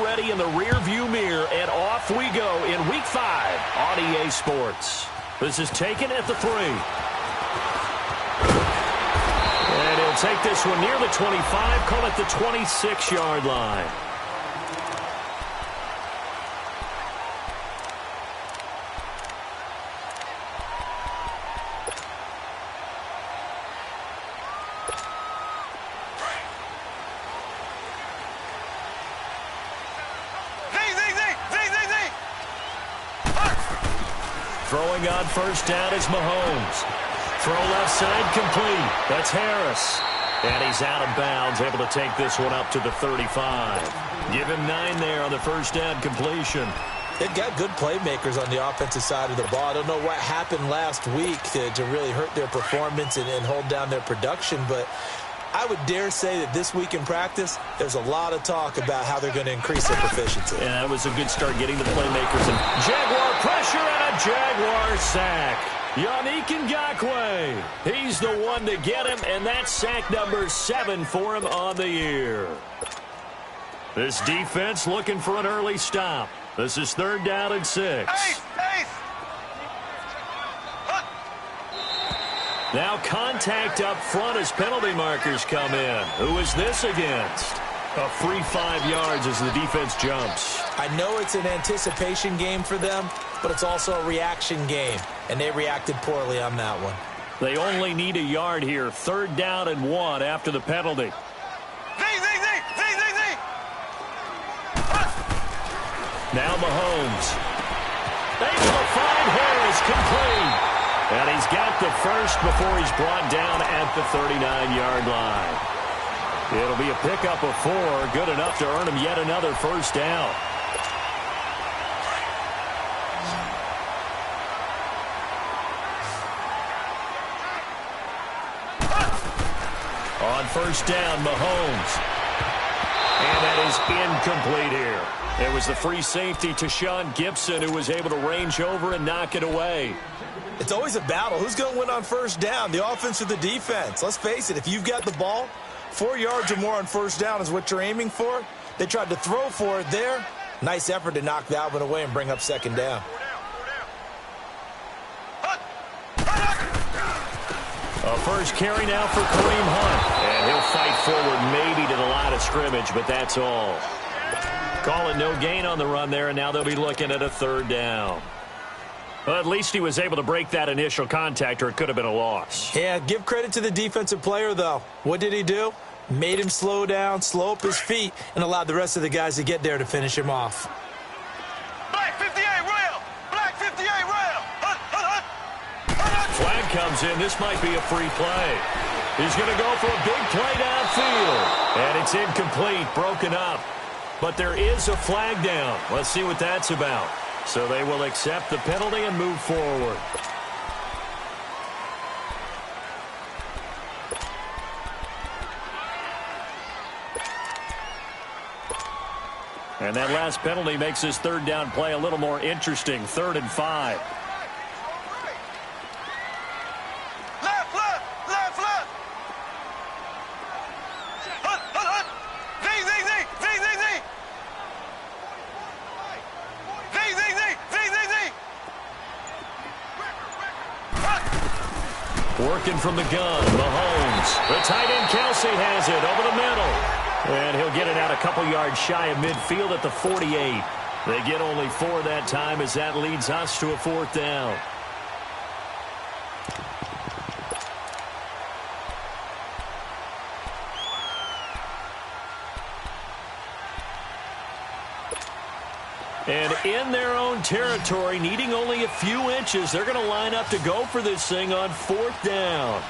already in the rearview mirror, and off we go in Week 5 on EA Sports. This is taken at the 3. And he'll take this one near the 25, call it the 26-yard line. Throwing on first down is Mahomes. Throw left side complete. That's Harris. And he's out of bounds, able to take this one up to the 35. Give him 9 there on the first down completion. They've got good playmakers on the offensive side of the ball. I don't know what happened last week to really hurt their performance and hold down their production, but I would dare say that this week in practice, there's a lot of talk about how they're going to increase their proficiency. And that was a good start getting the playmakers. And Jaguar pressure and a Jaguar sack. Yannick Ngakoue, he's the one to get him, and that's sack number 7 for him on the year. This defense looking for an early stop. This is 3rd down and 6. Now contact up front as penalty markers come in. Who is this against? A free 5 yards as the defense jumps. I know it's an anticipation game for them, but it's also a reaction game, and they reacted poorly on that one. They only need a yard here. 3rd down and 1 after the penalty. Now Mahomes. Able to find Harris complete. And he's got the first before he's brought down at the 39-yard line. It'll be a pickup of 4, good enough to earn him yet another first down. On first down, Mahomes. And that is incomplete here. It was the free safety to Sean Gibson who was able to range over and knock it away. It's always a battle. Who's going to win on first down, the offense or the defense? Let's face it, if you've got the ball, 4 yards or more on first down is what you're aiming for. They tried to throw for it there. Nice effort to knock that one away and bring up 2nd down. A first carry now for Kareem Hunt. And he'll fight forward maybe to the line of scrimmage, but that's all. Call it no gain on the run there, and now they'll be looking at a 3rd down. Well, at least he was able to break that initial contact, or it could have been a loss. Yeah, give credit to the defensive player, though. What did he do? Made him slow down, slow up his feet, and allowed the rest of the guys to get there to finish him off. Black 58 rail! Black 58 rail! Flag comes in. This might be a free play. He's going to go for a big play downfield. And it's incomplete, broken up. But there is a flag down. Let's see what that's about. So they will accept the penalty and move forward. And that last penalty makes this 3rd down play a little more interesting. 3rd and 5. Working from the gun, Mahomes. The tight end, Kelce, has it over the middle. And he'll get it out a couple yards shy of midfield at the 48. They get only 4 that time as that leads us to a 4th down. And in their own territory, needing only a few inches, they're going to line up to go for this thing on 4th down.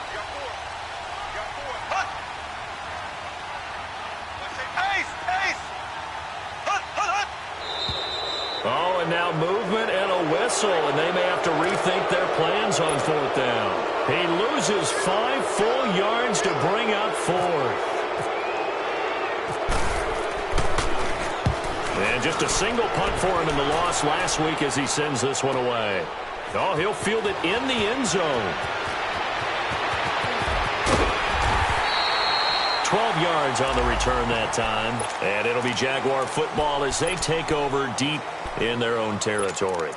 Oh, and now movement and a whistle, and they may have to rethink their plans on 4th down. He loses 5 full yards to bring up 4th. And just a single punt for him in the loss last week as he sends this one away. Oh, he'll field it in the end zone. 12 yards on the return that time. And it'll be Jaguar football as they take over deep in their own territory.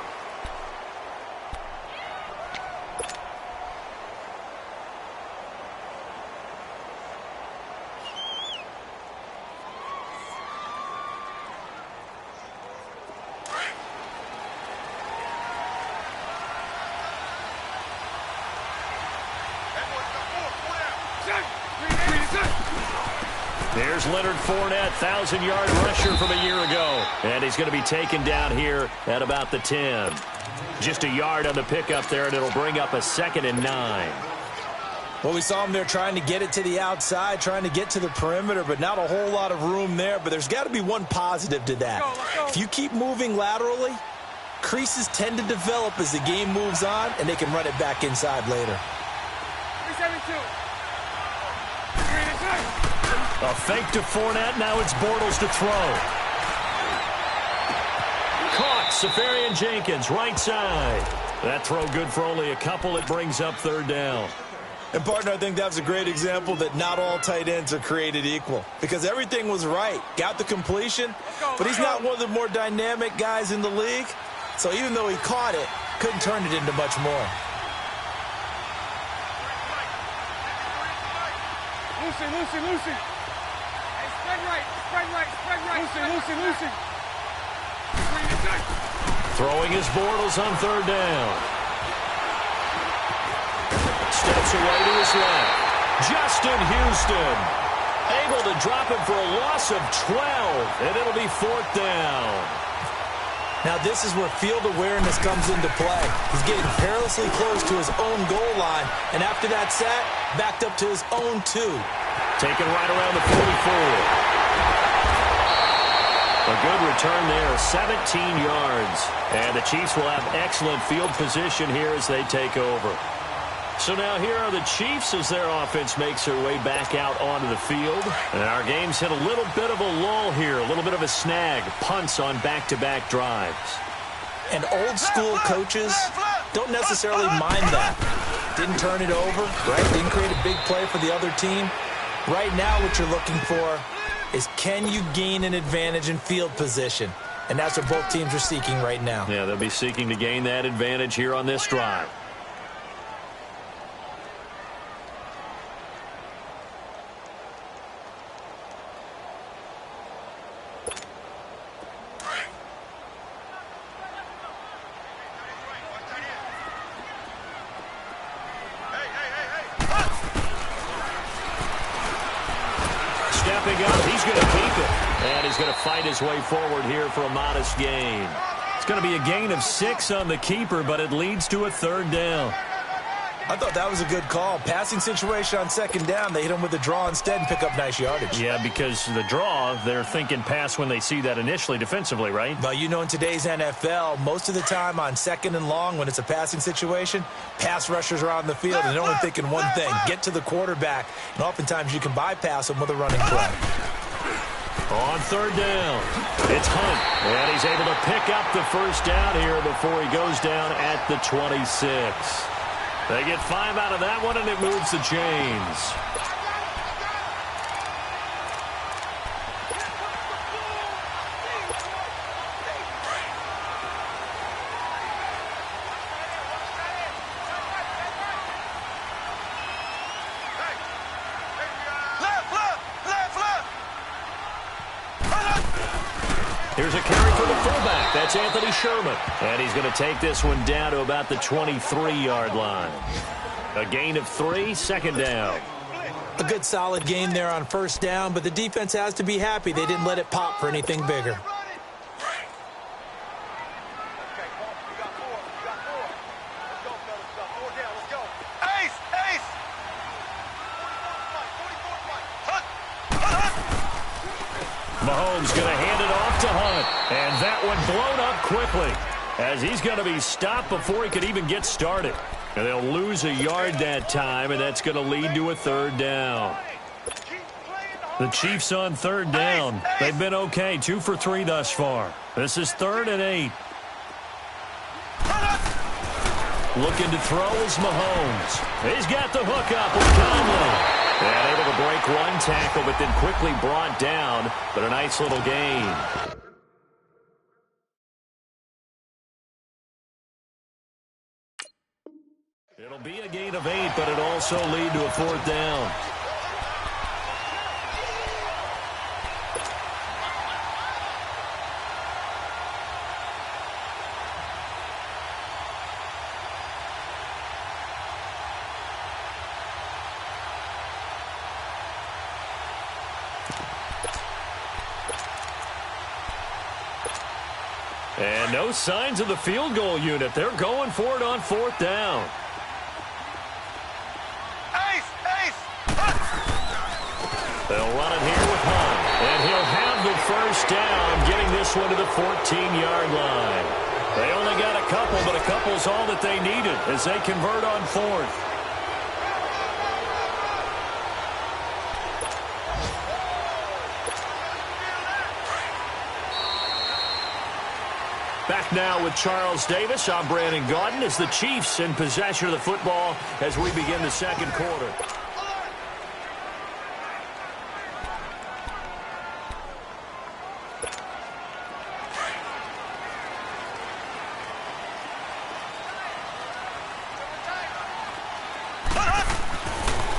There's Leonard Fournette, 1,000-yard rusher from a year ago. And he's going to be taken down here at about the 10. Just a yard on the pickup there, and it'll bring up a 2nd and 9. Well, we saw him there trying to get it to the outside, trying to get to the perimeter, but not a whole lot of room there. But there's got to be one positive to that. Let's go. If you keep moving laterally, creases tend to develop as the game moves on, and they can run it back inside later. 372. A fake to Fournette. Now it's Bortles to throw. Caught. Safarian Jenkins, right side. That throw good for only a couple. It brings up 3rd down. And, partner, I think that was a great example that not all tight ends are created equal because everything was right. Got the completion, but he's not one of the more dynamic guys in the league. So even though he caught it, couldn't turn it into much more. Lucy. Hey, spread right. Lucy. Throwing his Bortles on 3rd down. Steps away to his left. Justin Houston able to drop him for a loss of 12, and it'll be 4th down. Now this is where field awareness comes into play. He's getting perilously close to his own goal line, and after that sack, backed up to his own 2. Taken right around the 44. A good return there, 17 yards. And the Chiefs will have excellent field position here as they take over. So now here are the Chiefs as their offense makes their way back out onto the field. And our game's hit a little bit of a lull here, a little bit of a snag. Punts on back-to-back drives. And old-school coaches don't necessarily mind that. Didn't turn it over, right? Didn't create a big play for the other team. Right now what you're looking for is can you gain an advantage in field position? And that's what both teams are seeking right now. Yeah, they'll be seeking to gain that advantage here on this drive. Stepping up, he's going to keep it. And he's going to fight his way forward here for a modest gain. It's going to be a gain of 6 on the keeper, but it leads to a 3rd down. I thought that was a good call. Passing situation on 2nd down. They hit him with a draw instead and pick up nice yardage. Yeah, because the draw, they're thinking pass when they see that initially defensively, right? But you know in today's NFL, most of the time on 2nd and long when it's a passing situation, pass rushers are out in the field and they're only thinking one thing, get to the quarterback. And oftentimes you can bypass them with a running play. On 3rd down, it's Hunt. And he's able to pick up the 1st down here before he goes down at the 26. They get 5 out of that one, and it moves the chains. Here's a carry for the fullback. That's Anthony Sherman. And he's going to take this one down to about the 23-yard line. A gain of 3, 2nd down. A good solid game there on 1st down, but the defense has to be happy they didn't let it pop for anything bigger. Mahomes going to hand it off to Hunt. And that one blown up quickly as he's going to be stopped before he could even get started. And they'll lose a yard that time, and that's going to lead to a 3rd down. The Chiefs on 3rd down. They've been okay, 2 for 3 thus far. This is 3rd and 8. Looking to throw is Mahomes. He's got the hook up with Conley. And able to break one tackle, but then quickly brought down. But a nice little gain. It'll be a gain of 8, but it'll also lead to a 4th down. And no signs of the field goal unit. They're going for it on 4th down. They'll run it here with Hunt. And he'll have the 1st down, getting this one to the 14-yard line. They only got a couple, but a couple's all that they needed as they convert on 4th. Back now with Charles Davis. I'm Brandon Gaudin as the Chiefs in possession of the football as we begin the 2nd quarter.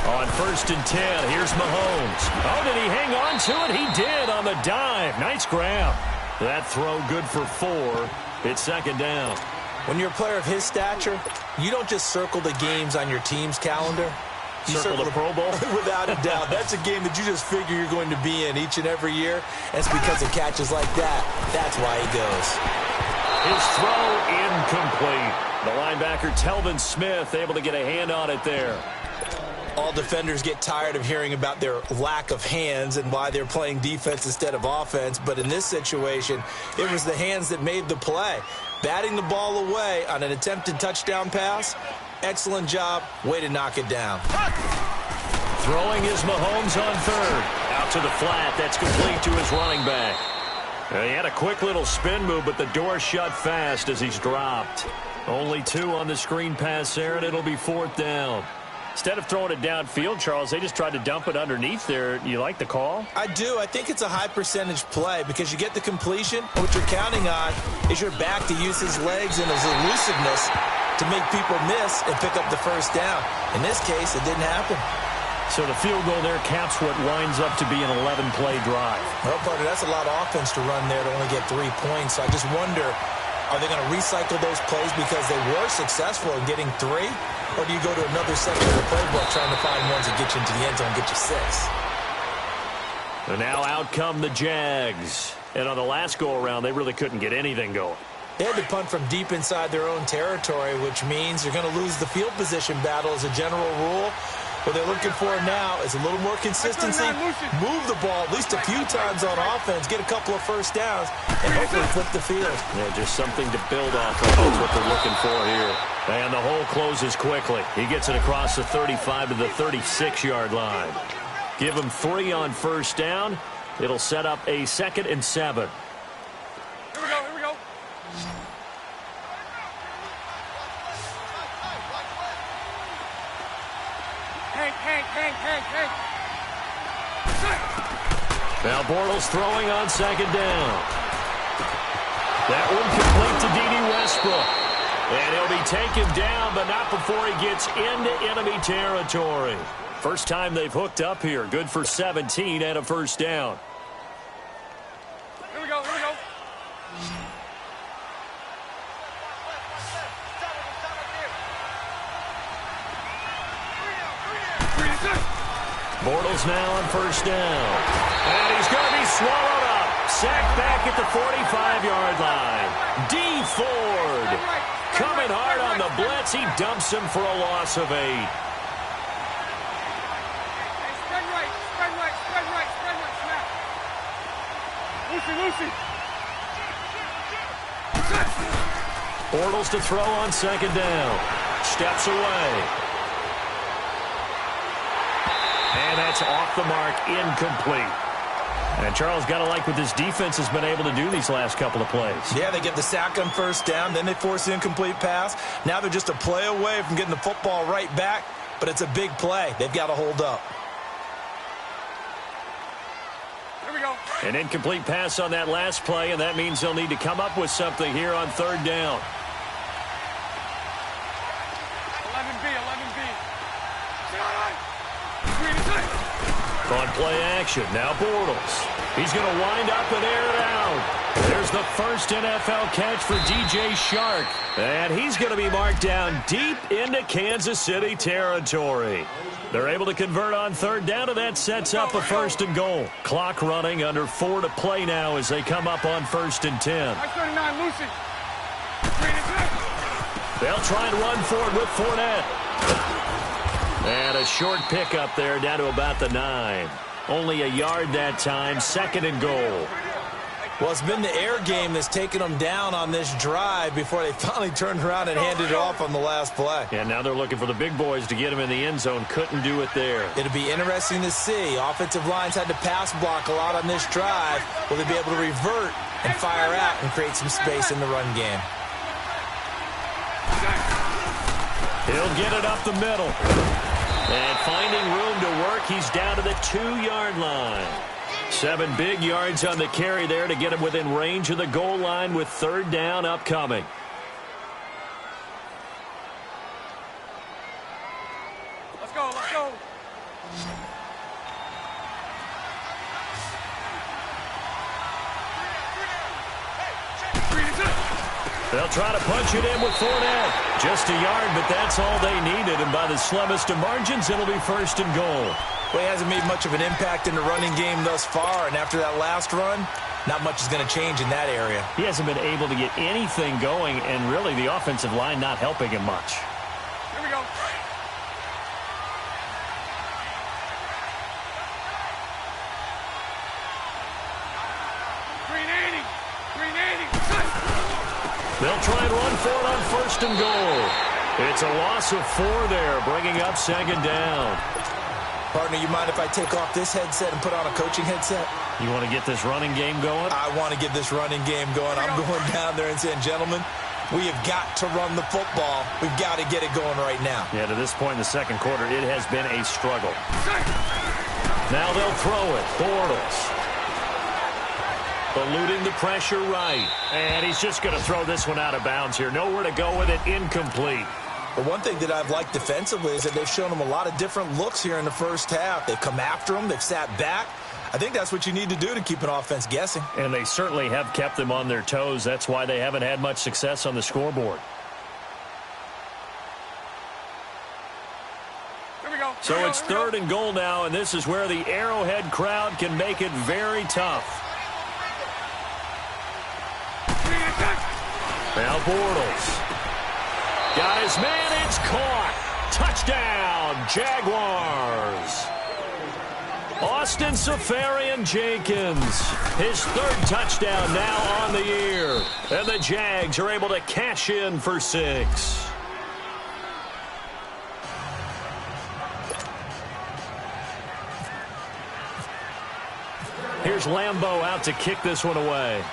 On 1st and 10, here's Mahomes. Oh, did he hang on to it? He did on the dive. Nice grab. That throw good for 4. It's 2nd down. When you're a player of his stature, you don't just circle the games on your team's calendar. You circle the Pro Bowl? Without a doubt. That's a game that you just figure you're going to be in each and every year. And it's because of catches like that. That's why he goes. His throw incomplete. The linebacker, Telvin Smith, able to get a hand on it there. All defenders get tired of hearing about their lack of hands and why they're playing defense instead of offense. But in this situation, it was the hands that made the play. Batting the ball away on an attempted touchdown pass, excellent job. Way to knock it down. Throwing is Mahomes on 3rd. Out to the flat. That's complete to his running back. He had a quick little spin move, but the door shut fast as he's dropped. Only 2 on the screen pass there, and it'll be 4th down. Instead of throwing it downfield, Charles, they just tried to dump it underneath there. You like the call? I do. I think it's a high percentage play because you get the completion. What you're counting on is your back to use his legs and his elusiveness to make people miss and pick up the 1st down. In this case, it didn't happen. So the field goal there caps what winds up to be an 11-play drive. Well, partner, that's a lot of offense to run there to only get 3 points. I just wonder, are they going to recycle those plays because they were successful in getting 3? Or do you go to another section of the playbook trying to find ones that get you into the end zone and get you 6? And now out come the Jags. And on the last go-around, they really couldn't get anything going. They had to punt from deep inside their own territory, which means you're going to lose the field position battle as a general rule. What they're looking for now is a little more consistency, move the ball at least a few times on offense, get a couple of 1st downs, and hopefully flip the field. Yeah, just something to build off of. That's what they're looking for here. And the hole closes quickly. He gets it across the 35 to the 36-yard line. Give him 3 on 1st down. It'll set up a 2nd and 7. Here we go. Hank. Now Bortles throwing on 2nd down. That one complete to D.D. Westbrook. And he'll be taken down, but not before he gets into enemy territory. First time they've hooked up here. Good for 17 and a 1st down. Here we go. Bortles now on 1st down. And he's going to be swallowed up. Sacked back at the 45-yard line. D. Ford coming hard on the blitz. He dumps him for a loss of 8. Spread right. Snap. Lucy. Bortles to throw on 2nd down. Steps away. And that's off the mark, incomplete. And Charles, got to like what this defense has been able to do these last couple of plays. Yeah, they get the sack on 1st down, then they force the incomplete pass. Now they're just a play away from getting the football right back, but it's a big play. They've got to hold up. An incomplete pass on that last play, and that means they'll need to come up with something here on third down. 11B, 11B. On play action, now Bortles. He's going to wind up and air it out. There's the first NFL catch for DJ Shark. And he's going to be marked down deep into Kansas City territory. They're able to convert on third down, and that sets up a 1st and goal. Clock running, under 4 to play now as they come up on 1st and 10. 39, Lucy. They'll try and run forward with Fournette. And a short pickup there down to about the 9. Only a yard that time, 2nd and goal. Well, it's been the air game that's taken them down on this drive before they finally turned around and handed it off on the last play. And now they're looking for the big boys to get him in the end zone. Couldn't do it there. It'll be interesting to see. Offensive lines had to pass block a lot on this drive. Will they be able to revert and fire out and create some space in the run game? He'll get it up the middle. And finding room to work, he's down to the 2-yard line. 7 big yards on the carry there to get him within range of the goal line with third down upcoming. Let's go, let's go. They'll try to punch it in with Fournette. Just a yard, but that's all they needed. And by the slimmest of margins, it'll be 1st and goal. Well, he hasn't made much of an impact in the running game thus far, and after that last run, not much is going to change in that area. He hasn't been able to get anything going, and really the offensive line not helping him much. Here we go. They'll try and run for it on 1st and goal. It's a loss of 4 there, bringing up 2nd down. Partner, you mind if I take off this headset and put on a coaching headset? You want to get this running game going? I want to get this running game going. I'm going down there and saying, gentlemen, we have got to run the football. We've got to get it going right now. Yeah, to this point in the 2nd quarter, it has been a struggle. Now they'll throw it. Bortles. Eluding the pressure right. And he's just going to throw this one out of bounds here. Nowhere to go with it. Incomplete. But one thing that I've liked defensively is that they've shown them a lot of different looks here in the first half. They've come after them. They've sat back. I think that's what you need to do to keep an offense guessing. And they certainly have kept them on their toes. That's why they haven't had much success on the scoreboard. Here we go. So it's 3rd and goal now, and this is where the Arrowhead crowd can make it very tough. Now Bortles. Got his man, it's caught. Touchdown, Jaguars. Austin Safarian-Jenkins, his 3rd touchdown now on the year. And the Jags are able to cash in for 6. Here's Lambeau out to kick this one away.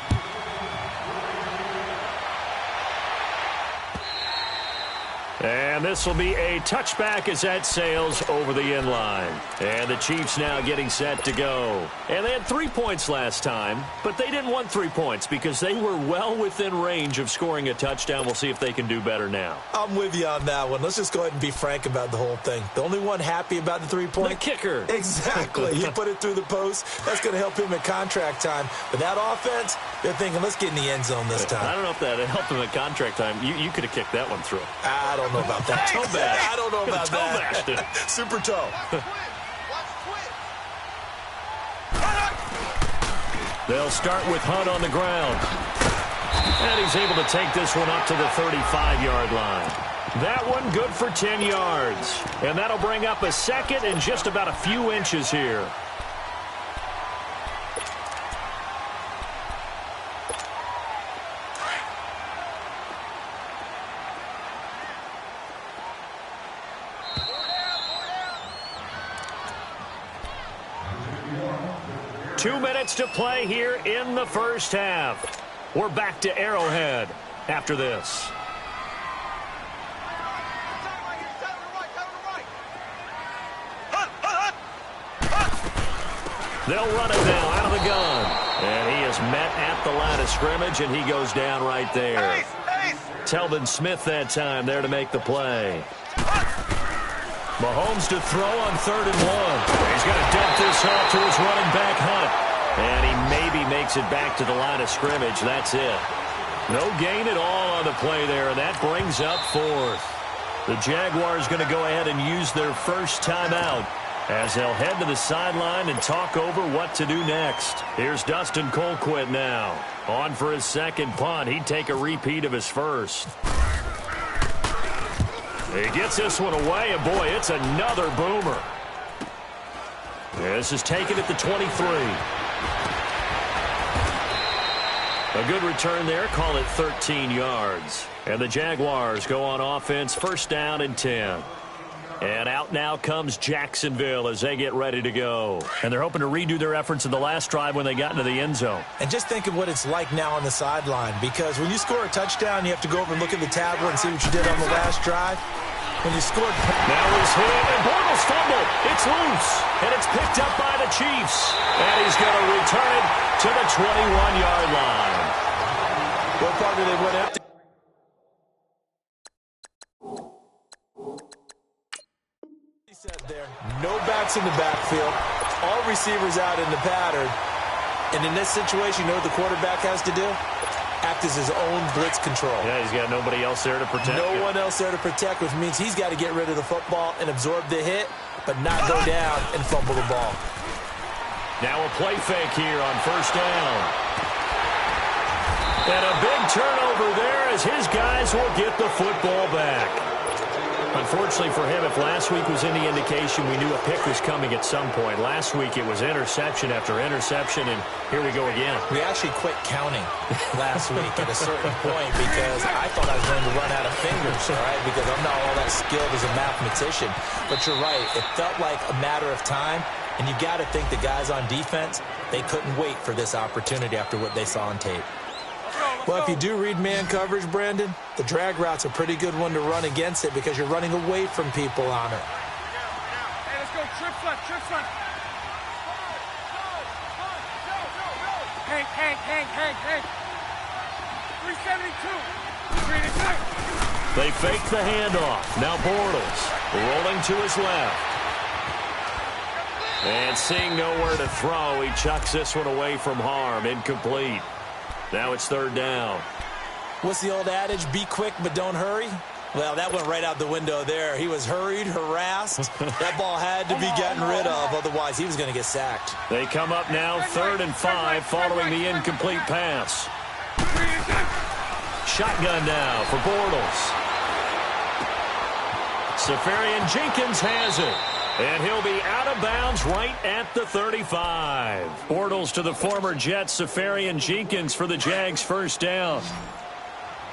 And this will be a touchback as that sails over the end line. And the Chiefs now getting set to go. And they had 3 points last time, but they didn't want 3 points because they were well within range of scoring a touchdown. We'll see if they can do better now. I'm with you on that one. Let's just go ahead and be frank about the whole thing. The only one happy about the 3-point? The kicker. Exactly. He put it through the post. That's going to help him at contract time. But that offense, they're thinking, let's get in the end zone this time. I don't know if that helped him at contract time. You could have kicked that one through. I don't know about that. Toe bash. I don't know about toe that. Bashed. Super toe. They'll start with Hunt on the ground. And he's able to take this one up to the 35-yard line. That one good for 10 yards. And that'll bring up a 2nd and just about a few inches here. Two minutes to play here in the first half. We're back to Arrowhead after this. They'll run it now out of the the gun. And he is met at the line of scrimmage, and he goes down right there. Telvin Smith that time there to make the play. Mahomes to throw on 3rd and 1. He's going to dump this off to his running back, Hunt. And he maybe makes it back to the line of scrimmage. That's it. No gain at all on the play there, and that brings up 4th. The Jaguars going to go ahead and use their first timeout as they'll head to the sideline and talk over what to do next. Here's Dustin Colquitt now. On for his second punt. He'd take a repeat of his first. He gets this one away, and boy, it's another boomer. This is taken at the 23. A good return there. Call it 13 yards. And the Jaguars go on offense, 1st down and 10. And out now comes Jacksonville as they get ready to go. And they're hoping to redo their efforts in the last drive when they got into the end zone. And just think of what it's like now on the sideline, because when you score a touchdown, you have to go over and look at the tablet and see what you did on the last drive. When you scored... Now he's hit, and Bortles fumble. It's loose, and it's picked up by the Chiefs. And he's going to return it to the 21-yard line. What part did they went empty? There. No backs in the backfield. All receivers out in the pattern. And in this situation, you know what the quarterback has to do? Act as his own blitz control. Yeah, he's got nobody else there to protect No him. one else there to protect, which means he's got to get rid of the football and absorb the hit, but not go down and fumble the ball. Now a play fake here on 1st down. And a big turnover there as his guys will get the football back. Unfortunately for him, if last week was any indication, we knew a pick was coming at some point. Last week it was interception after interception, and here we go again. We actually quit counting last week at a certain point because I thought I was going to run out of fingers, all right, because I'm not all that skilled as a mathematician. But you're right. It felt like a matter of time, and you got to think the guys on defense, they couldn't wait for this opportunity after what they saw on tape. Well, if you do read man coverage, Brandon, the drag route's a pretty good one to run against it because you're running away from people on it. Hey, let's go. Trip front. Hank. 372. They fake the handoff. Now Bortles rolling to his left. And seeing nowhere to throw, he chucks this one away from harm. Incomplete. Now it's 3rd down. What's the old adage? Be quick, but don't hurry? Well, that went right out the window there. He was hurried, harassed. That ball had to be gotten rid of, otherwise he was going to get sacked. They come up now 3rd and 5 following the incomplete pass. Shotgun now for Bortles. Safarian Jenkins has it. And he'll be out of bounds right at the 35. Bortles to the former Jets, Safarian Jenkins for the Jags' 1st down.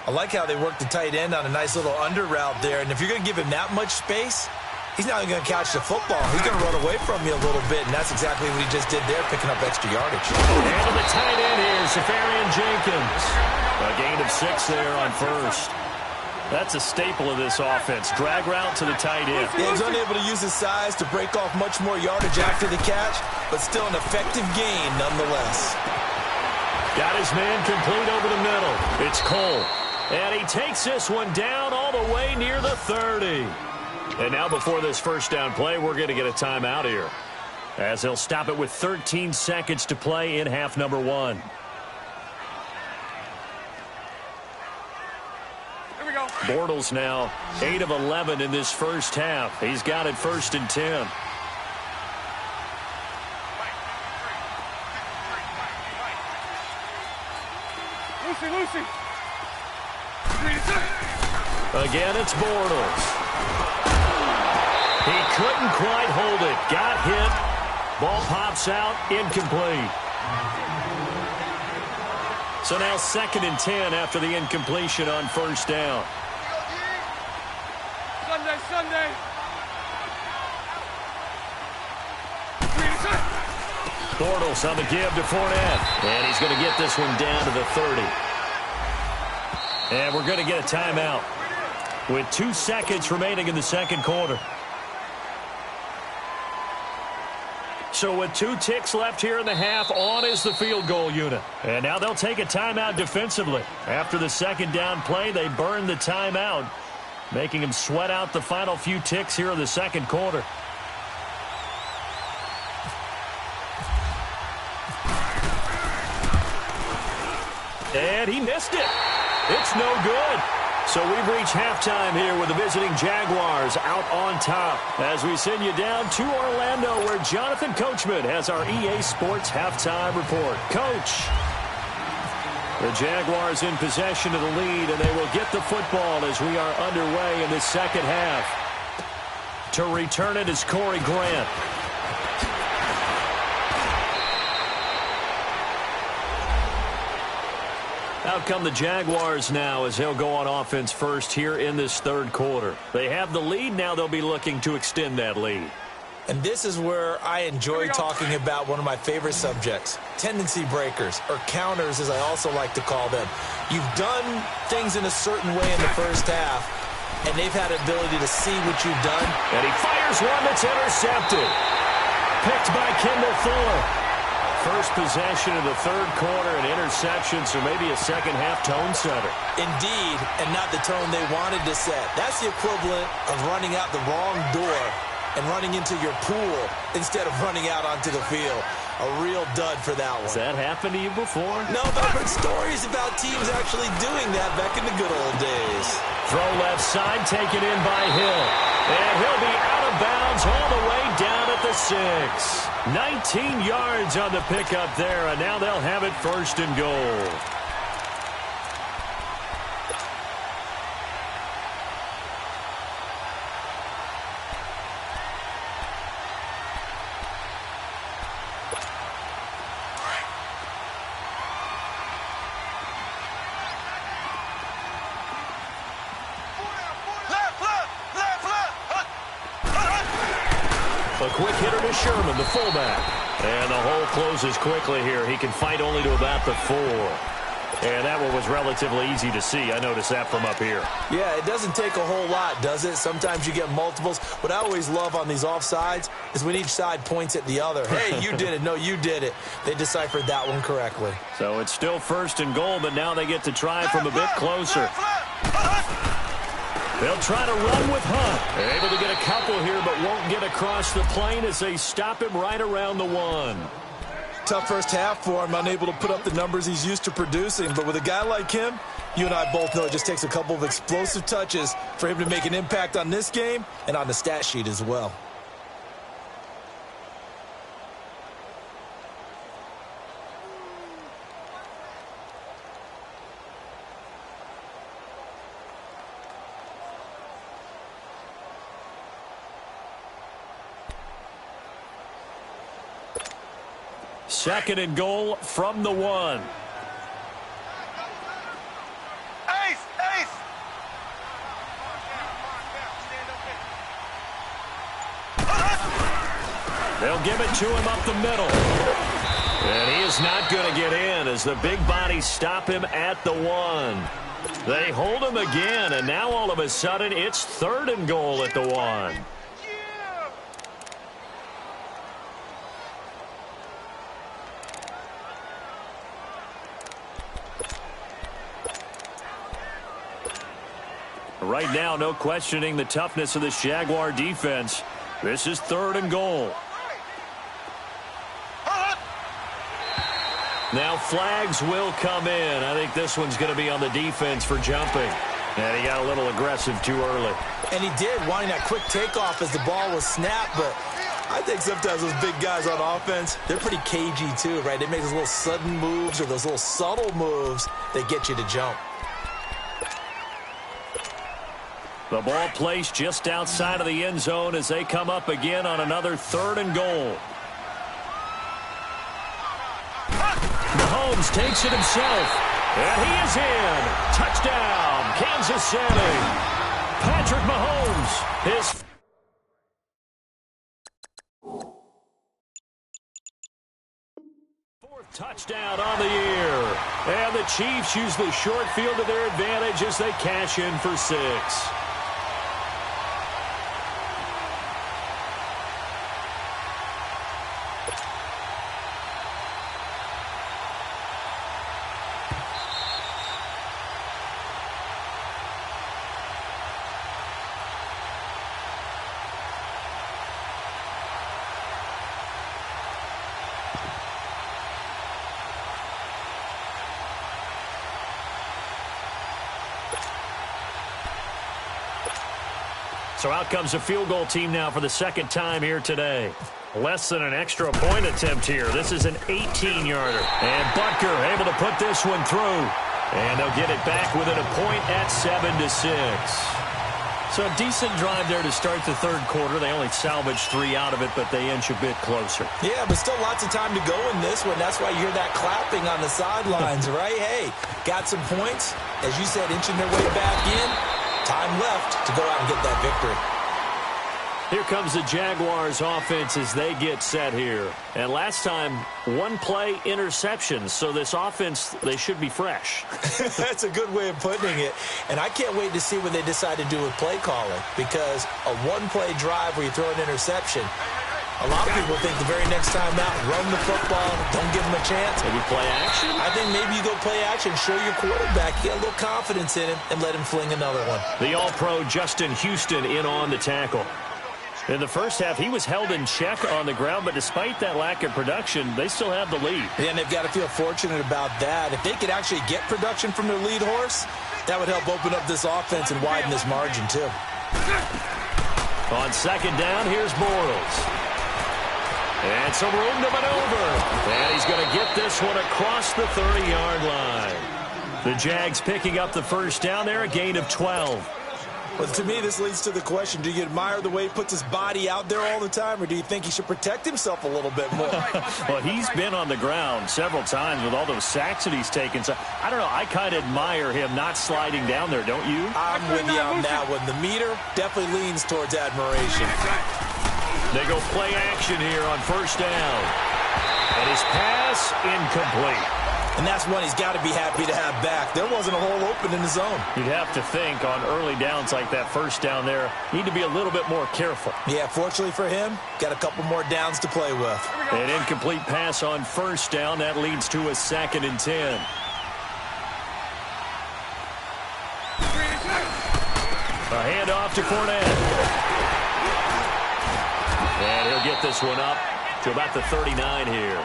I like how they work the tight end on a nice little under route there. And if you're going to give him that much space, he's not going to catch the football. He's going to run away from you a little bit, and that's exactly what he just did there, picking up extra yardage. And to the tight end here, Safarian Jenkins. A gain of 6 there on 1st. That's a staple of this offense. Drag route to the tight end. Yeah, he's unable to use his size to break off much more yardage after the catch, but still an effective gain nonetheless. Got his man complete over the middle. It's Cole. And he takes this one down all the way near the 30. And now before this 1st down play, we're going to get a timeout here, as they'll stop it with 13 seconds to play in half number 1. Bortles now 8 of 11 in this 1st half. He's got it 1st and 10. Lucy. Again, it's Bortles. He couldn't quite hold it. Got hit. Ball pops out. Incomplete. So now 2nd and 10 after the incompletion on 1st down. Sunday. Bortles on the give to Fournette. And he's going to get this one down to the 30. And we're going to get a timeout with 2 seconds remaining in the 2nd quarter. So with 2 ticks left here in the half, on is the field goal unit. And now they'll take a timeout defensively. After the second down play, they burn the timeout, making them sweat out the final few ticks here in the second quarter. And he missed it. It's no good. So we've reached halftime here with the visiting Jaguars out on top. As we send you down to Orlando, where Jonathan Coachman has our EA Sports halftime report. Coach. The Jaguars in possession of the lead, and they will get the football as we are underway in the second half. To return it is Corey Grant. Out come the Jaguars now as they'll go on offense first here in this third quarter. They have the lead. Now they'll be looking to extend that lead. And this is where I enjoy talking about one of my favorite subjects, tendency breakers, or counters as I also like to call them. You've done things in a certain way in the first half, and they've had the ability to see what you've done. And he fires one that's intercepted. Picked by Kendall Fuller. First possession of the third quarter, an interception, so maybe a second-half tone setter. Indeed, and not the tone they wanted to set. That's the equivalent of running out the wrong door and running into your pool instead of running out onto the field. A real dud for that one. Has that happened to you before? No, but I've heard stories about teams actually doing that back in the good old days. Throw left side, taken in by Hill. And he'll be out of bounds all the way down at the 6. 19 yards on the pickup there, and now they'll have it first and goal. A quick hitter to Sherman, the fullback. And the hole closes quickly here. He can fight only to about the 4. And that one was relatively easy to see. I noticed that from up here. Yeah, it doesn't take a whole lot, does it? Sometimes you get multiples. What I always love on these offsides is when each side points at the other. Hey, you did it. No, you did it. They deciphered that one correctly. So it's still first and goal, but now they get to try from a bit closer. They'll try to run with Hunt. They're able to get a couple here, but won't get across the plane as they stop him right around the 1. Tough first half for him, unable to put up the numbers he's used to producing. But with a guy like him, you and I both know it just takes a couple of explosive touches for him to make an impact on this game and on the stat sheet as well. Second and goal from the 1. Ace! Ace! They'll give it to him up the middle. And he is not going to get in as the big bodies stop him at the 1. They hold him again, and now all of a sudden it's third and goal at the 1. Right now, no questioning the toughness of this Jaguar defense. This is third and goal. Now flags will come in. I think this one's going to be on the defense for jumping. And he got a little aggressive too early. And he did, wanting that quick takeoff as the ball was snapped. But I think sometimes those big guys on offense, they're pretty cagey too, right? They make those little sudden moves or those little subtle moves that get you to jump. The ball placed just outside of the end zone as they come up again on another third and goal. Mahomes takes it himself. And he is in. Touchdown, Kansas City. Patrick Mahomes, his fourth touchdown on the year. And the Chiefs use the short field to their advantage as they cash in for 6. So out comes a field goal team now for the second time here today. Less than an extra point attempt here. This is an 18-yarder. And Butker able to put this one through. And they'll get it back within a point at 7-6. So a decent drive there to start the third quarter. They only salvaged 3 out of it, but they inch a bit closer. Yeah, but still lots of time to go in this one. That's why you hear that clapping on the sidelines, right? Hey, got some points. As you said, inching their way back in. Time left to go out and get that victory. Here comes the Jaguars offense as they get set here. And last time, one play interception. So this offense, they should be fresh. That's a good way of putting it. And I can't wait to see what they decide to do with play calling. Because a one-play drive where you throw an interception, a lot of people think the very next time out, run the football, don't give them a chance. Maybe play action? I think maybe you go play action, show your quarterback, get a little confidence in him, and let him fling another one. The All-Pro Justin Houston in on the tackle. In the first half, he was held in check on the ground, but despite that lack of production, they still have the lead. Yeah, and they've got to feel fortunate about that. If they could actually get production from their lead horse, that would help open up this offense and widen this margin, too. On second down, here's Bortles. And some room to maneuver. And he's going to get this one across the 30-yard line. The Jags picking up the first down there, a gain of 12. Well, to me, this leads to the question, do you admire the way he puts his body out there all the time, or do you think he should protect himself a little bit more? Well, he's been on the ground several times with all those sacks that he's taken. So, I don't know, I kind of admire him not sliding down there, don't you? I'm with you on that one. The meter definitely leans towards admiration. They go play action here on first down. And his pass incomplete. And that's one he's got to be happy to have back. There wasn't a hole open in the zone. You'd have to think on early downs like that first down there, need to be a little bit more careful. Yeah, fortunately for him, got a couple more downs to play with. An incomplete pass on first down. That leads to a 2nd and 10. A handoff to Fournette. And he'll get this one up to about the 39 here.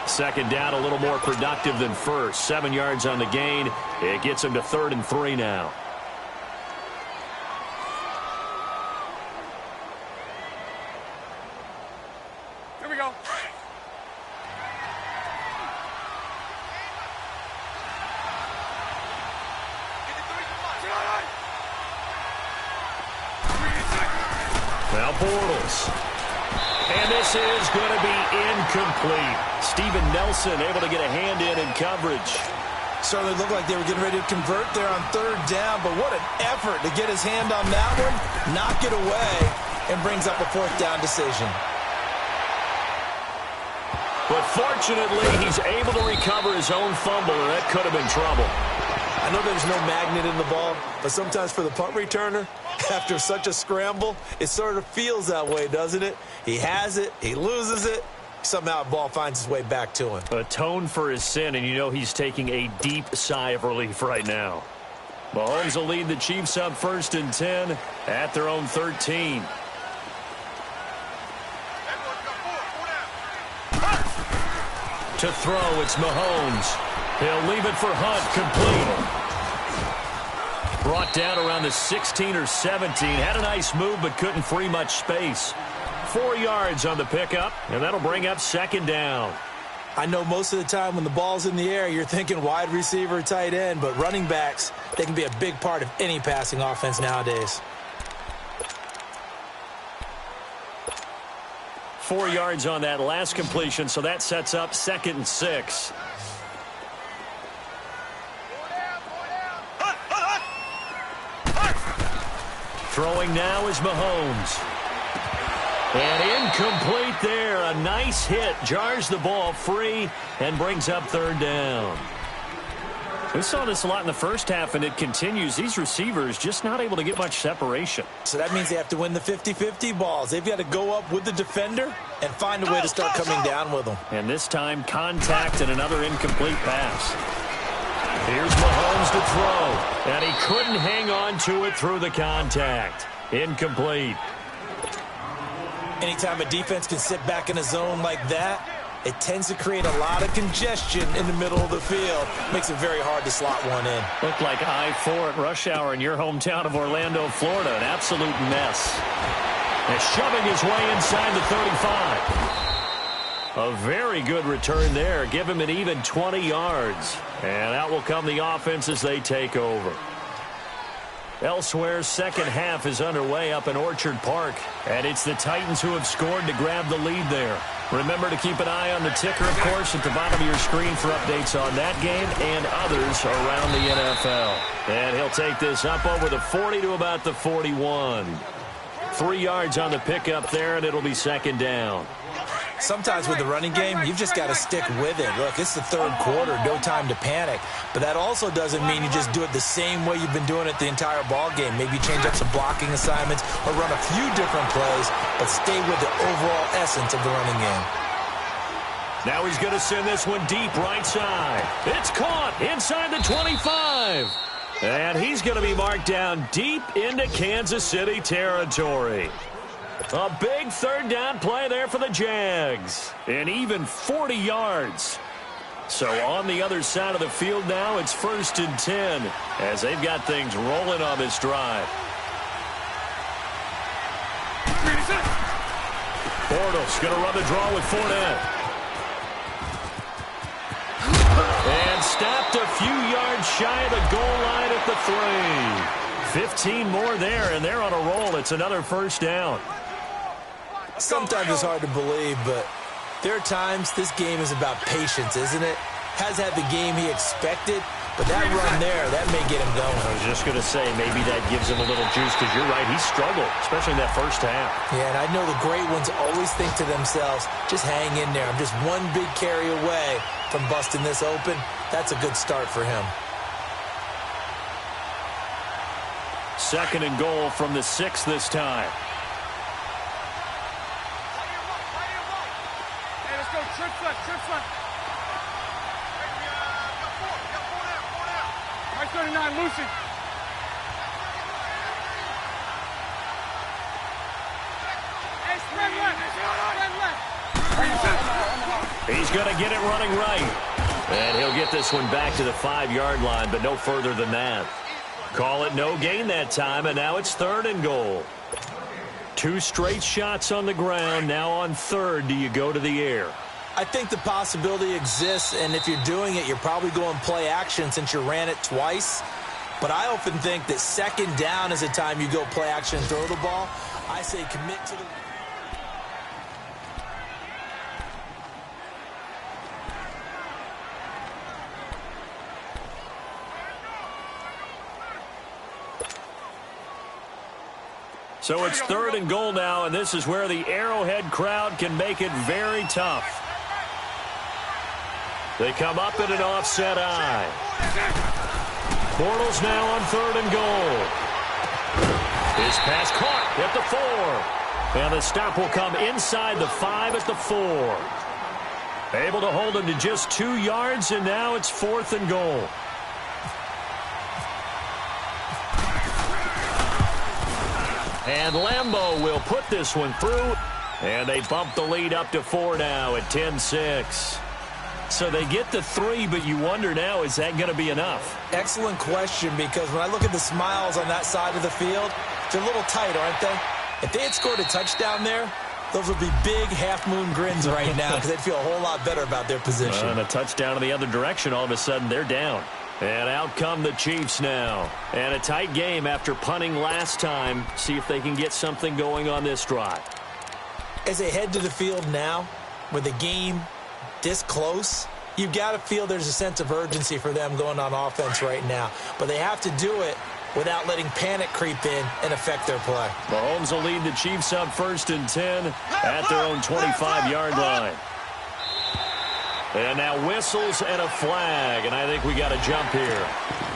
Second down, a little more productive than first. 7 yards on the gain. It gets him to 3rd and 3 now. Here we go. Now Bortles. And this is going to be incomplete. Steven Nelson able to get a hand in coverage. Certainly looked like they were getting ready to convert there on 3rd down, but what an effort to get his hand on that one, knock it away, and brings up a 4th down decision. But fortunately, he's able to recover his own fumble, and that could have been trouble. I know there's no magnet in the ball, but sometimes for the punt returner, after such a scramble, it sort of feels that way, doesn't it? He has it, he loses it, somehow the ball finds its way back to him. Atone for his sin, and you know he's taking a deep sigh of relief right now. Mahomes will lead the Chiefs up 1st and 10 at their own 13. To throw, it's Mahomes. He'll leave it for Hunt, complete. Brought down around the 16 or 17. Had a nice move, but couldn't free much space. 4 yards on the pickup, and that'll bring up 2nd down. I know most of the time when the ball's in the air, you're thinking wide receiver, tight end, but running backs, they can be a big part of any passing offense nowadays. 4 yards on that last completion, so that sets up 2nd and 6. Throwing now is Mahomes. And incomplete there. A nice hit. Jars the ball free and brings up 3rd down. We saw this a lot in the first half, and it continues. These receivers just not able to get much separation. So that means they have to win the 50-50 balls. They've got to go up with the defender and find a way to start coming down with them. And this time, contact and another incomplete pass. Here's Mahomes to throw. And he couldn't hang on to it through the contact. Incomplete. Anytime a defense can sit back in a zone like that, it tends to create a lot of congestion in the middle of the field. Makes it very hard to slot one in. Looked like I-4 at rush hour in your hometown of Orlando, Florida. An absolute mess. And shoving his way inside the 35. A very good return there. Give him an even 20 yards. And out will come the offense as they take over. Elsewhere, second half is underway up in Orchard Park. And it's the Titans who have scored to grab the lead there. Remember to keep an eye on the ticker, of course, at the bottom of your screen for updates on that game and others around the NFL. And he'll take this up over the 40 to about the 41. 3 yards on the pickup there, and it'll be second down. Sometimes with the running game, you've just got to stick with it. Look, it's the third quarter, no time to panic. But that also doesn't mean you just do it the same way you've been doing it the entire ball game. Maybe change up some blocking assignments or run a few different plays, but stay with the overall essence of the running game. Now he's going to send this one deep right side. It's caught inside the 25. And he's going to be marked down deep into Kansas City territory. A big third down play there for the Jags. And even 40 yards. So on the other side of the field now, it's 1st and 10 as they've got things rolling on this drive. Bortles going to run the draw with Fournette. And stopped a few yards shy of the goal line at the 3. 15 more there, and they're on a roll. It's another first down. Sometimes it's hard to believe, but there are times this game is about patience, isn't it? Has had the game he expected, but that run there, that may get him going. I was just going to say, maybe that gives him a little juice, because you're right, he struggled, especially in that first half. Yeah, and I know the great ones always think to themselves, just hang in there. I'm just one big carry away from busting this open. That's a good start for him. Second and goal from the 6 this time. Trip front, trip front. Right 39, Lucy. Hey, spread left. He's going to get it running right. And he'll get this one back to the 5-yard line, but no further than that. Call it no gain that time, and now it's 3rd and goal. 2 straight shots on the ground. Now on 3rd, do you go to the air? I think the possibility exists, and if you're doing it, you're probably going play action since you ran it twice. But I often think that second down is the time you go play action and throw the ball. I say commit to the... So it's 3rd and goal now, and this is where the Arrowhead crowd can make it very tough. They come up in an offset eye. Bortles now on 3rd and goal. His pass caught at the 4. And the stop will come inside the 5 at the 4. Able to hold him to just 2 yards, and now it's 4th and goal. And Lambeau will put this one through. And they bump the lead up to 4 now at 10-6. So they get the 3, but you wonder now, is that going to be enough? Excellent question, because when I look at the smiles on that side of the field, they're a little tight, aren't they? If they had scored a touchdown there, those would be big half-moon grins right now because they'd feel a whole lot better about their position. And a touchdown in the other direction, all of a sudden they're down. And out come the Chiefs now. And a tight game after punting last time. See if they can get something going on this drive. As they head to the field now, with the game this close, you've got to feel there's a sense of urgency for them going on offense right now. But they have to do it without letting panic creep in and affect their play. Mahomes will lead the Chiefs up 1st and 10 at their own 25-yard line. And now whistles and a flag, and I think we got a jump here.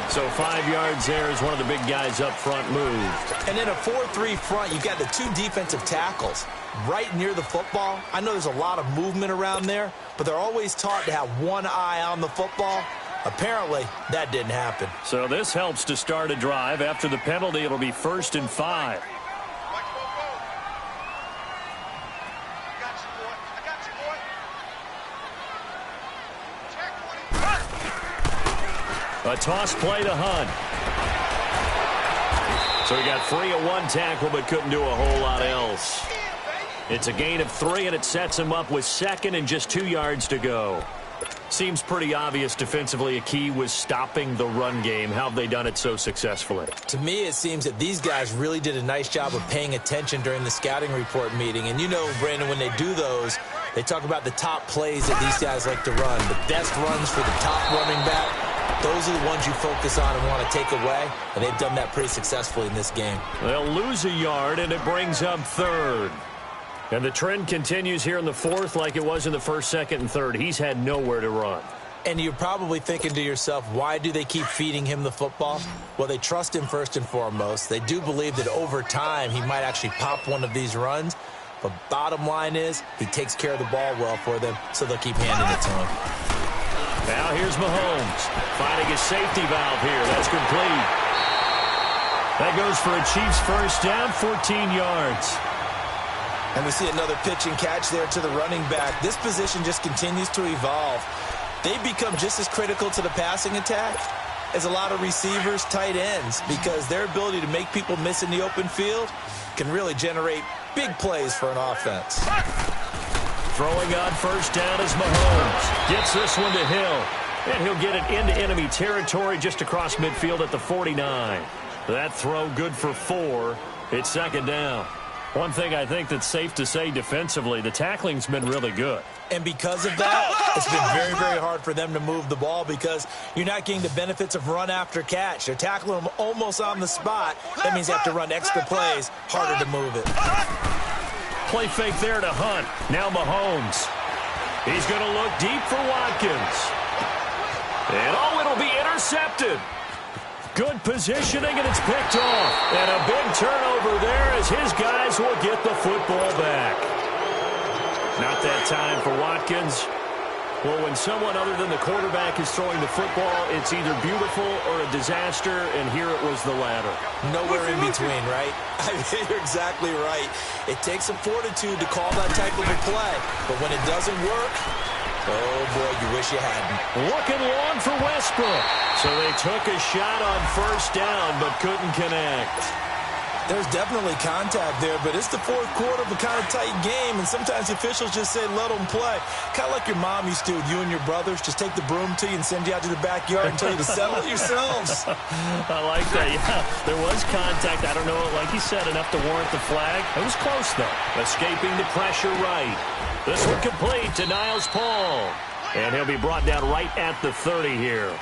So 5 yards there as one of the big guys up front moved. And in a 4-3 front, you've got the 2 defensive tackles right near the football. I know there's a lot of movement around there, but they're always taught to have one eye on the football. Apparently, that didn't happen. So this helps to start a drive. After the penalty, it'll be 1st and 5. A toss play to Hunt. So he got free of one tackle but couldn't do a whole lot else. It's a gain of 3, and it sets him up with second and just 2 yards to go. Seems pretty obvious defensively a key was stopping the run game. How have they done it so successfully? To me, it seems that these guys really did a nice job of paying attention during the scouting report meeting. And you know, Brandon, when they do those, they talk about the top plays that these guys like to run. The best runs for the top running back, those are the ones you focus on and want to take away. And they've done that pretty successfully in this game. They'll lose a yard, and it brings up third. And the trend continues here in the fourth like it was in the first, second, and third. He's had nowhere to run. And you're probably thinking to yourself, why do they keep feeding him the football? Well, they trust him first and foremost. They do believe that over time he might actually pop one of these runs. But bottom line is he takes care of the ball well for them, so they'll keep handing it to him. Now here's Mahomes finding his safety valve here. That's complete. That goes for a Chiefs first down, 14 yards. And we see another pitch and catch there to the running back. This position just continues to evolve. They become just as critical to the passing attack as a lot of receivers, tight ends, because their ability to make people miss in the open field can really generate big plays for an offense. Throwing on first down is Mahomes. Gets this one to Hill. And he'll get it into enemy territory just across midfield at the 49. That throw good for 4. It's second down. One thing I think that's safe to say defensively, the tackling's been really good. And because of that, it's been very, very hard for them to move the ball because you're not getting the benefits of run after catch. They're tackling them almost on the spot. That means they have to run extra plays, harder to move it. Play fake there to Hunt. Now Mahomes. He's going to look deep for Watkins. And it'll be intercepted. Good positioning, and it's picked off. And a big turnover there as his guys will get the football back. Not that time for Watkins. Well, when someone other than the quarterback is throwing the football, it's either beautiful or a disaster, and here it was the latter. Nowhere in between, right? I mean, you're exactly right. It takes some fortitude to call that type of a play, but when it doesn't work, oh, boy, you wish you hadn't. Looking long for Westbrook. So they took a shot on first down, but couldn't connect. There's definitely contact there, but it's the fourth quarter of a kind of tight game, and sometimes officials just say, let them play. Kind of like your mom used to with you and your brothers. Just take the broom to you and send you out to the backyard and tell you to settle it yourselves. I like that, yeah. There was contact. I don't know, like you said, enough to warrant the flag. It was close, though. Escaping the pressure right. This one complete to Niles Paul. And he'll be brought down right at the 30 here.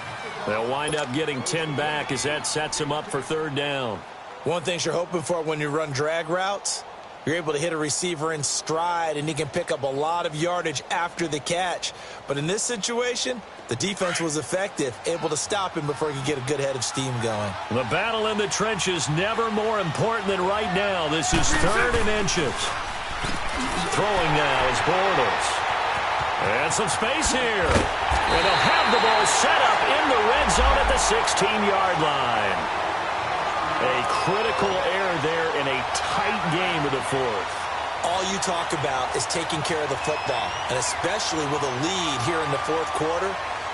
They'll wind up getting 10 back as that sets him up for third down. One thing you're hoping for when you run drag routes, you're able to hit a receiver in stride, and he can pick up a lot of yardage after the catch. But in this situation, the defense was effective, able to stop him before he could get a good head of steam going. The battle in the trenches never more important than right now. This is third and inches. Throwing now is Bortles. And some space here. And they'll have the ball set up in the red zone at the 16-yard line. A critical error there in a tight game of the fourth. All you talk about is taking care of the football, and especially with a lead here in the fourth quarter,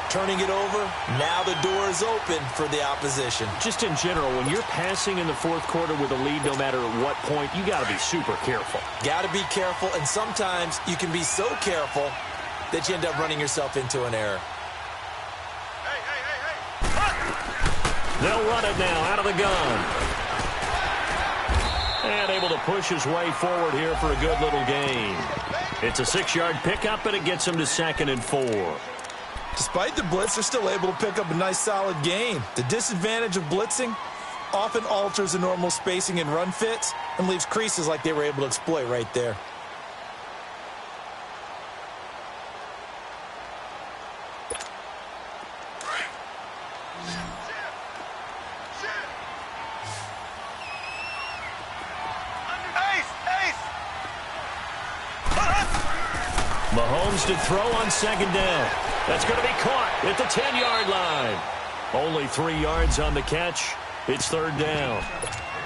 turning it over, now the door is open for the opposition. Just in general, when you're passing in the fourth quarter with a lead, no matter at what point, you got to be super careful. Got to be careful, and sometimes you can be so careful that you end up running yourself into an error. They'll run it now out of the gun. And able to push his way forward here for a good little gain. It's a 6-yard pickup, and it gets him to 2nd and 4. Despite the blitz, they're still able to pick up a nice, solid gain. The disadvantage of blitzing often alters the normal spacing and run fits and leaves creases like they were able to exploit right there. Mahomes to throw on second down. That's going to be caught at the 10-yard line. Only 3 yards on the catch. It's third down.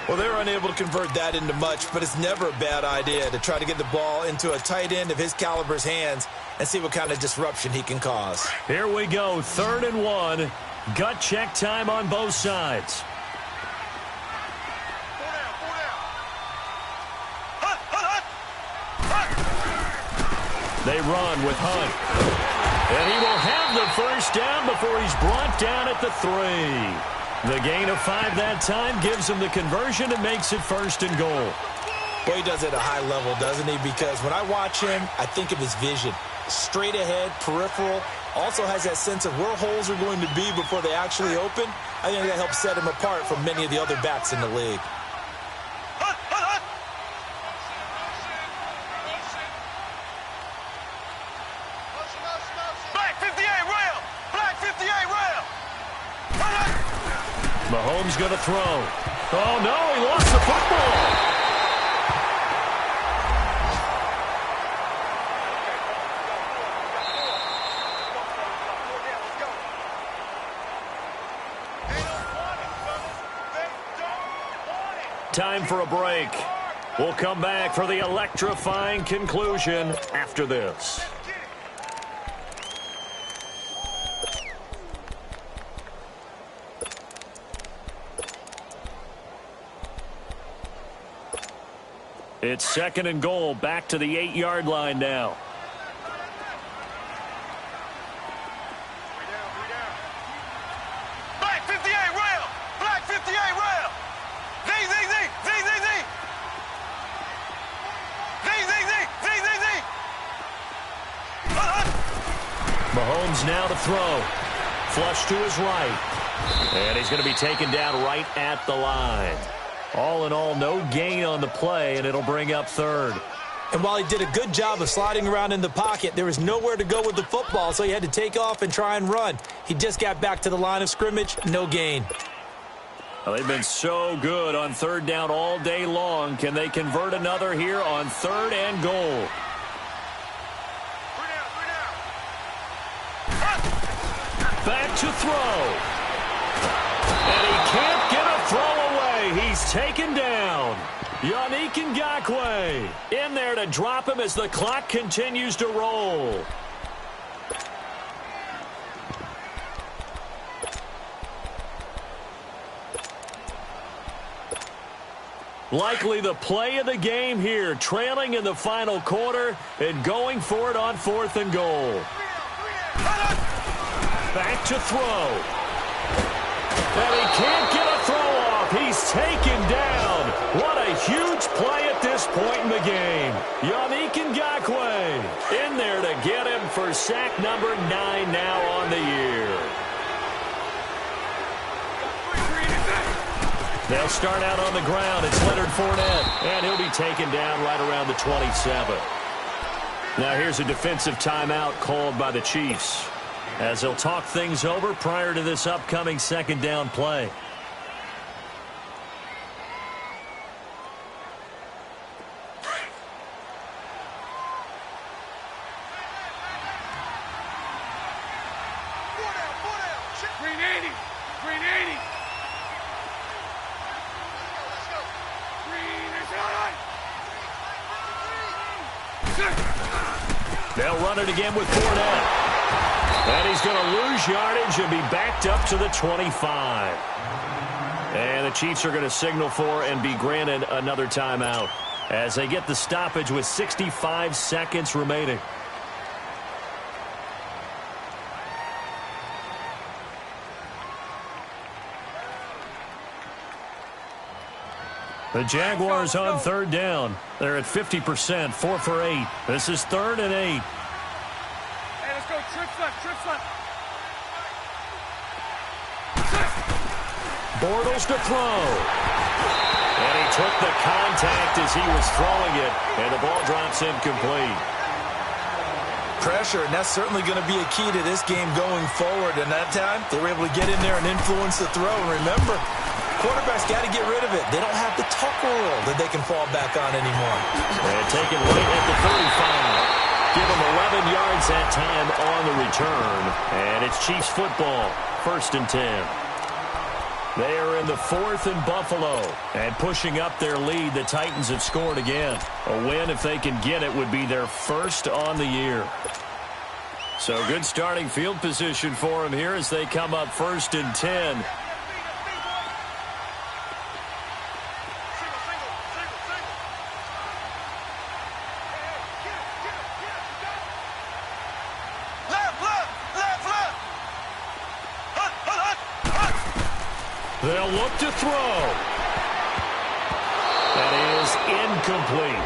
Well, they're unable to convert that into much, but it's never a bad idea to try to get the ball into a tight end of his caliber's hands and see what kind of disruption he can cause. Here we go, 3rd and 1 Gut check time on both sides. They run with Hunt. And he will have the first down before he's brought down at the 3. The gain of 5 that time gives him the conversion and makes it 1st and goal. Well, he does it at a high level, doesn't he? Because when I watch him, I think of his vision. Straight ahead, peripheral. Also has that sense of where holes are going to be before they actually open. I think that helps set him apart from many of the other backs in the league. Mahomes going to throw. Oh, no, he lost the football. Time for a break. We'll come back for the electrifying conclusion after this. It's 2nd and goal, back to the 8-yard line now. Black 58 rail! Black 58 rail! Z! Mahomes now to throw. Flush to his right. And he's going to be taken down right at the line. All in all, no gain on the play, and it'll bring up 3rd. And while he did a good job of sliding around in the pocket, there was nowhere to go with the football, so he had to take off and try and run. He just got back to the line of scrimmage, no gain. Well, they've been so good on 3rd down all day long. Can they convert another here on 3rd and goal? Back to throw. And he can't get a throw away. He's taken down. Yannick Ngakoue in there to drop him as the clock continues to roll. Likely the play of the game here, trailing in the final quarter and going for it on 4th and goal. Back to throw. And he can't get a throw off. He's taken down. What a huge play at this point in the game. Yannick Ngakoue in there to get him for sack number 9 now on the year. They'll start out on the ground. It's Leonard Fournette, and he'll be taken down right around the 27. Now here's a defensive timeout called by the Chiefs, as they'll talk things over prior to this upcoming 2nd down play. They'll run it again with Fournette. And he's going to lose yardage and be backed up to the 25. And the Chiefs are going to signal for and be granted another timeout as they get the stoppage with 65 seconds remaining. The Jaguars on 3rd down. They're at 50%, 4 for 8. This is 3rd and 8. Hey, let's go. Trips left. Bortles to throw. And he took the contact as he was throwing it, and the ball drops incomplete. Pressure, and that's certainly going to be a key to this game going forward. And that time, they were able to get in there and influence the throw. And remember, quarterbacks got to get rid of it. They don't have the tucker roll that they can fall back on anymore. And taken right at the 35. Give them 11 yards that time on the return. And it's Chiefs football, 1st and 10. They are in the 4th and Buffalo. And pushing up their lead, the Titans have scored again. A win, if they can get it, would be their 1st on the year. So good starting field position for him here as they come up 1st and 10. They'll look to throw. That is incomplete.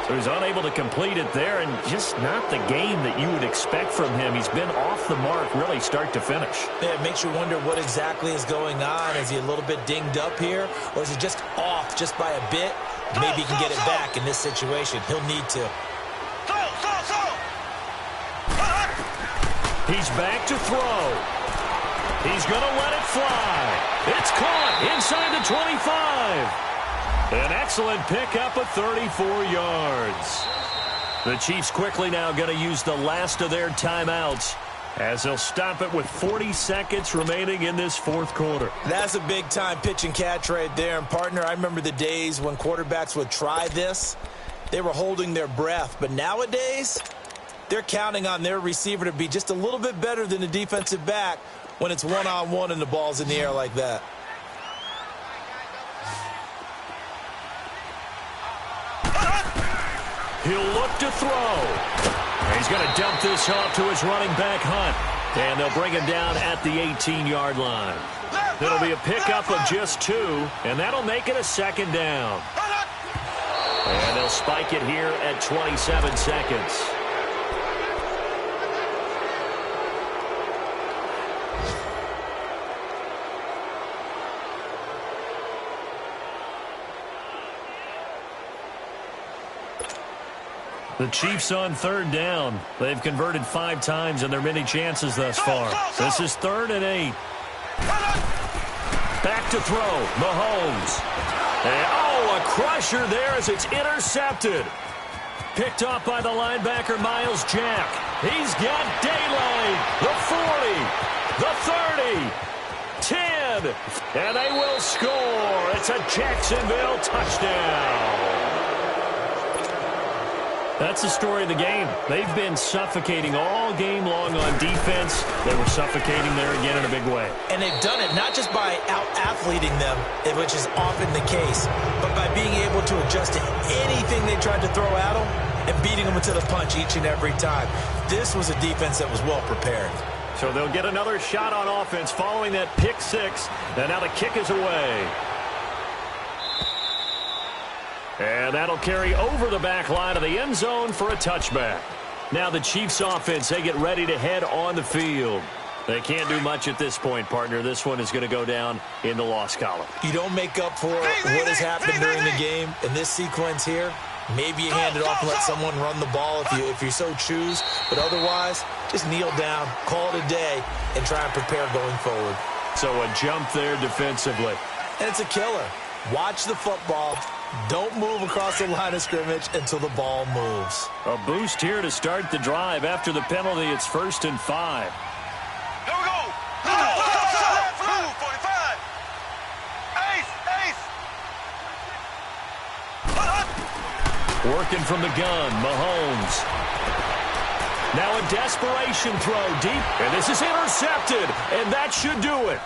So he's unable to complete it there, and just not the game that you would expect from him. He's been off the mark really start to finish. Yeah, it makes you wonder what exactly is going on. Is he a little bit dinged up here, or is he just off just by a bit? Maybe he can get it back in this situation. He'll need to. He's back to throw. He's going to let it fly. It's caught inside the 25. An excellent pickup of 34 yards. The Chiefs quickly now going to use the last of their timeouts as they'll stop it with 40 seconds remaining in this 4th quarter. That's a big-time pitch and catch right there. And, partner, I remember the days when quarterbacks would try this. They were holding their breath. But nowadays, they're counting on their receiver to be just a little bit better than the defensive back when it's one-on-one and the ball's in the air like that. He'll look to throw. He's going to dump this off to his running back, Hunt. And they'll bring him down at the 18-yard line. It'll be a pickup of just 2, and that'll make it a 2nd down. And they'll spike it here at 27 seconds. The Chiefs on 3rd down. They've converted 5 times in their many chances thus far. This is 3rd and 8. Back to throw. Mahomes. And, a crusher there as it's intercepted. Picked off by the linebacker, Miles Jack. He's got daylight. The 40. The 30. 10. And they will score. It's a Jacksonville touchdown. That's the story of the game. They've been suffocating all game long on defense. They were suffocating there again in a big way. And they've done it not just by out-athleting them, which is often the case, but by being able to adjust to anything they tried to throw at them and beating them to the punch each and every time. This was a defense that was well prepared. So they'll get another shot on offense following that pick 6. And now the kick is away. And that'll carry over the back line of the end zone for a touchback. Now the Chiefs offense, they get ready to head on the field. They can't do much at this point, partner. This one is going to go down in the loss column. You don't make up for what has happened during the game in this sequence here. Maybe you hand it off and let someone run the ball if you so choose. But otherwise, just kneel down, call it a day, and try and prepare going forward. So a jump there defensively. And it's a killer. Watch the football. Don't move across the line of scrimmage until the ball moves. A boost here to start the drive. After the penalty, it's 1st and 5. Here we go. 45. Ace. Working from the gun, Mahomes. Now a desperation throw deep, and this is intercepted, and that should do it.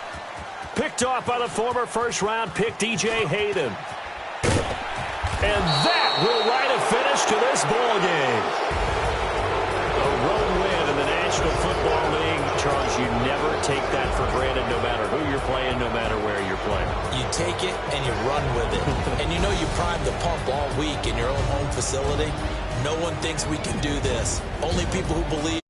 Picked off by the former first-round pick, DJ Hayden. And that will write a finish to this ball game. A road win in the National Football League. Charles, you never take that for granted no matter who you're playing, no matter where you're playing. You take it and you run with it. And you know you prime the pump all week in your own home facility. No one thinks we can do this. Only people who believe